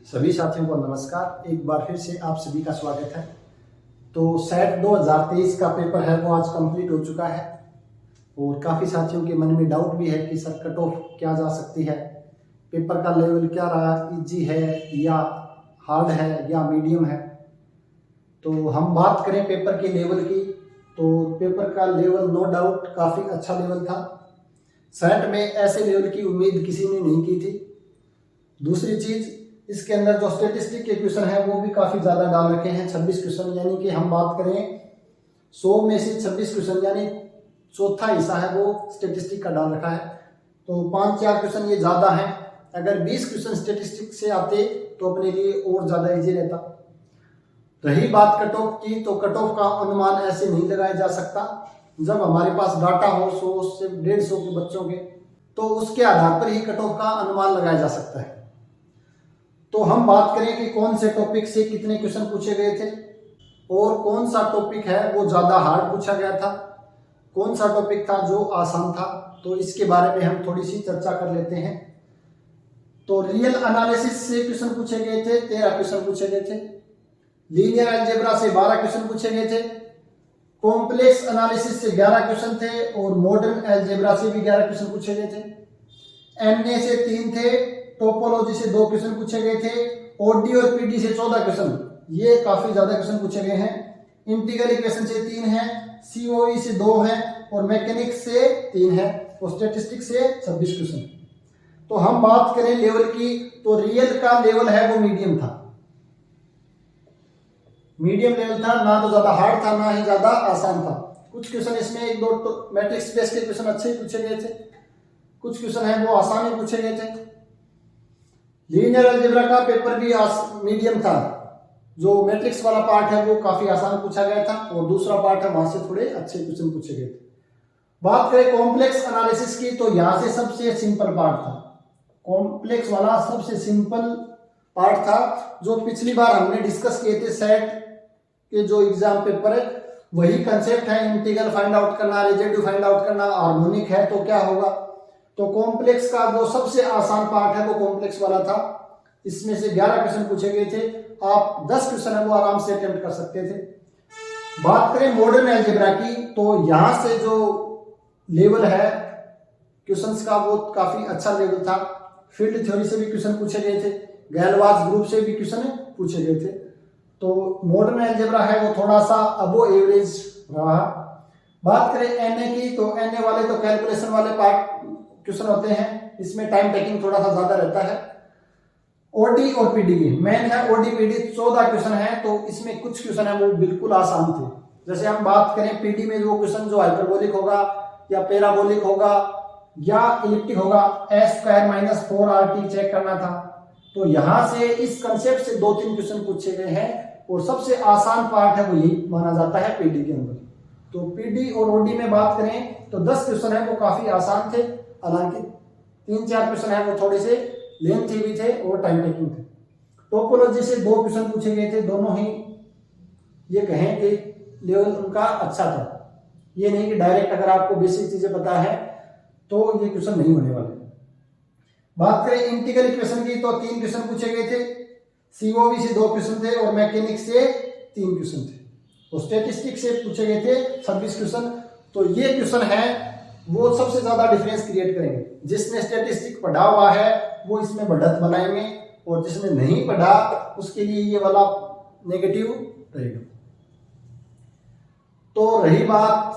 सभी साथियों को नमस्कार। एक बार फिर से आप सभी का स्वागत है। तो सेट 2023 का पेपर है वो आज कंप्लीट हो चुका है और काफ़ी साथियों के मन में डाउट भी है कि सर कट ऑफ क्या जा सकती है, पेपर का लेवल क्या रहा, इजी है या हार्ड है या मीडियम है। तो हम बात करें पेपर के लेवल की, तो पेपर का लेवल नो डाउट काफ़ी अच्छा लेवल था। सेट में ऐसे लेवल की उम्मीद किसी ने नहीं की थी। दूसरी चीज़, इसके अंदर जो स्टेटिस्टिक के क्वेश्चन है वो भी काफ़ी ज़्यादा डाल रखे हैं, 26 क्वेश्चन, यानी कि हम बात करें 100 में से 26 क्वेश्चन यानी चौथा हिस्सा है वो स्टेटिस्टिक का डाल रखा है। तो 5-4 क्वेश्चन ये ज़्यादा हैं। अगर 20 क्वेश्चन स्टेटिस्टिक से आते तो अपने लिए और ज़्यादा ईजी रहता। रही बात कट ऑफ की, तो कट ऑफ का अनुमान ऐसे नहीं लगाया जा सकता। जब हमारे पास डाटा हो 100 से 150 के बच्चों के, तो उसके आधार पर ही कट ऑफ का अनुमान लगाया जा सकता है। तो हम बात करें कि कौन से टॉपिक से कितने क्वेश्चन पूछे गए थे और कौन सा टॉपिक है वो ज़्यादा हार्ड पूछा गया था, कौन सा टॉपिक था जो आसान था, तो इसके बारे में हम थोड़ी सी चर्चा कर लेते हैं। तो रियल एनालिसिस से क्वेश्चन पूछे गए थे, 13 क्वेश्चन पूछे गए थे। लीनियर अलजेब्रा से 12 क्वेश्चन पूछे गए थे। कॉम्प्लेक्स एनालिसिस से 11 क्वेश्चन थे और मॉडर्न अलजेब्रा से भी 11 क्वेश्चन पूछे गए थे। एनए से 3 थे, टोपोलॉजी से 2 क्वेश्चन पूछे गए थे, ओडी और पीडी से 14 क्वेश्चन, ये काफी ज्यादा क्वेश्चन पूछे गए हैं। इंटीग्रल इक्वेशन से 3 हैं, सीओई से 2 हैं और मैकेनिक्स से 3 हैं और स्टैटिस्टिक्स से 26 क्वेश्चन। तो हम बात करें लेवल की, तो रियल का लेवल है वो मीडियम था। मीडियम लेवल था, ना तो ज्यादा हार्ड था ना ही ज्यादा आसान था। कुछ क्वेश्चन इसमें 1-2 मैट्रिक्स बेस के क्वेश्चन अच्छे ही पूछे गए थे, कुछ क्वेश्चन है वो आसान ही पूछे गए थे। लीनियर अलजेब्रा का पेपर भी मीडियम था। जो मैट्रिक्स वाला पार्ट है वो काफी आसान पूछा गया था और दूसरा पार्ट है वहां से थोड़े अच्छे क्वेश्चन पूछे गए थे। बात करें कॉम्प्लेक्स एनालिसिस की, तो यहां से सबसे सिंपल पार्ट था। कॉम्प्लेक्स वाला सबसे सिंपल पार्ट था, जो पिछली बार हमने डिस्कस किए थे सेट के जो एग्जाम पेपर है, वही कंसेप्ट है। इंटीग्रल फाइंड आउट करना, रेसिड्यू फाइंड आउट करना, हार्मोनिक है तो क्या होगा। तो कॉम्प्लेक्स का जो सबसे आसान पार्ट है वो कॉम्प्लेक्स वाला था। इसमें से 11 क्वेश्चन पूछे गए थे, आप 10 क्वेश्चन है वो आराम से अटेम्प्ट कर सकते थे। बात करें मॉडर्न अलजेब्रा की, तो यहां से जो लेवल है क्वेश्चंस का वो काफी अच्छा लेवल था। फील्ड थ्योरी से भी क्वेश्चन पूछे गए थे, गैलवाज ग्रुप से भी क्वेश्चन पूछे गए थे। तो मॉडर्न अलजेब्रा है वो थोड़ा सा अबो एवरेज रहा। बात करें एनए की, तो एनए वाले तो कैलकुलेशन वाले पार्ट क्वेश्चन होते हैं, इसमें टाइम टेकिंग थोड़ा सा ज्यादा रहता है। ओडी और पीडी की मेन है, ओडी पीडी 14 क्वेश्चन है, तो इसमें कुछ क्वेश्चन है वो बिल्कुल आसान थे। जैसे हम बात करें पीडी में वो क्वेश्चन जो हाइपरबोलिक होगा या पैराबोलिक होगा या इलिप्टिक होगा, s² - 4rt चेक करना था। तो यहां से इस कंसेप्ट से 2-3 क्वेश्चन पूछे गए हैं और सबसे आसान पार्ट है वो यही माना जाता है पीडी के अंदर। तो पीडी और ओडी में बात करें तो 10 क्वेश्चन है वो काफी आसान थे, हालांकि 3-4 क्वेश्चन है वो थोड़े से लेंथी भी थे और टाइम टेकिंग थे। टोपोलॉजी से 2 क्वेश्चन पूछे गए थे, दोनों ही ये कहें कि लेवल उनका अच्छा था। ये नहीं कि डायरेक्ट अगर आपको बेसिक चीजें पता है तो ये क्वेश्चन नहीं होने वाले। बात करें इंटीग्रल इक्वेशन की, तो 3 क्वेश्चन पूछे गए थे, सीओवी से 2 क्वेश्चन थे और मैकेनिक्स से 3 क्वेश्चन थे और स्टैटिस्टिक्स से पूछे गए थे 26 क्वेश्चन। तो ये क्वेश्चन है वो सबसे ज्यादा डिफरेंस क्रिएट करेंगे। जिसने स्टैटिस्टिक पढ़ा हुआ है वो इसमें बढ़त बनाएंगे और जिसने नहीं पढ़ा उसके लिए ये वाला नेगेटिव रहेगा। तो रही बात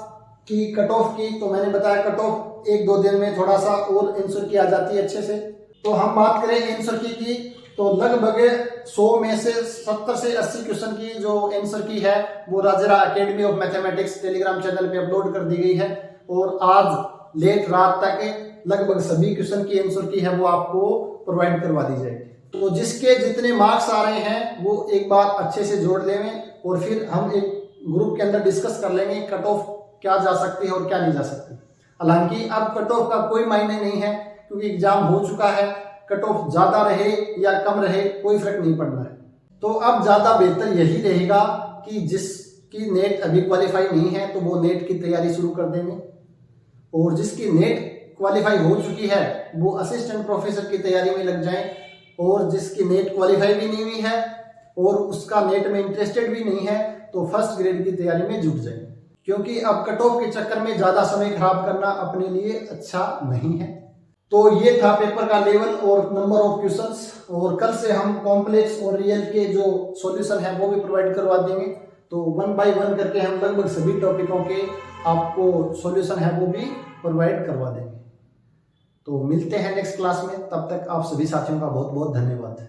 की कट ऑफ की, तो मैंने बताया कट ऑफ 1-2 दिन में थोड़ा सा और आंसर की आ जाती है अच्छे से। तो हम बात करें आंसर की तो लगभग 100 में से 70 से 80 क्वेश्चन की जो आंसर की है वो Rajhara academy of mathematics Telegram channel पे अपलोड कर दी गई है और आज लेट रात तक लगभग सभी क्वेश्चन की आंसर की है वो आपको प्रोवाइड करवा दी जाएगी। तो जिसके जितने मार्क्स आ रहे हैं वो एक बार अच्छे से जोड़ लेंगे और फिर हम एक ग्रुप के अंदर डिस्कस कर लेंगे कट ऑफ क्या जा सकती है और क्या नहीं जा सकती। हालांकि अब कट ऑफ का कोई मायने नहीं है क्योंकि एग्जाम हो चुका है, कट ऑफ ज्यादा रहे या कम रहे कोई फर्क नहीं पड़ना है। तो अब ज्यादा बेहतर यही रहेगा कि जिसकी नेट अभी क्वालिफाई नहीं है तो वो नेट की तैयारी शुरू कर देंगे और जिसकी नेट क्वालिफाई हो चुकी है वो असिस्टेंट प्रोफेसर की तैयारी में लग जाएं और जिसकी नेट क्वालिफाई भी नहीं हुई है और उसका नेट में इंटरेस्टेड भी नहीं है, तो फर्स्ट ग्रेड की तैयारी में जुट जाए, क्योंकि अब कट ऑफ के चक्कर में ज़्यादा समय खराब करना अपने लिए अच्छा नहीं है। तो ये था पेपर का लेवल और नंबर ऑफ क्वेश्चंस, और कल से हम कॉम्प्लेक्स और रियल के जो सॉल्यूशन है वो भी प्रोवाइड करवा देंगे। तो 1 बाय 1 करके हम लगभग सभी टॉपिकों के आपको सॉल्यूशन है वो भी प्रोवाइड करवा देंगे। तो मिलते हैं नेक्स्ट क्लास में, तब तक आप सभी साथियों का बहुत बहुत धन्यवाद।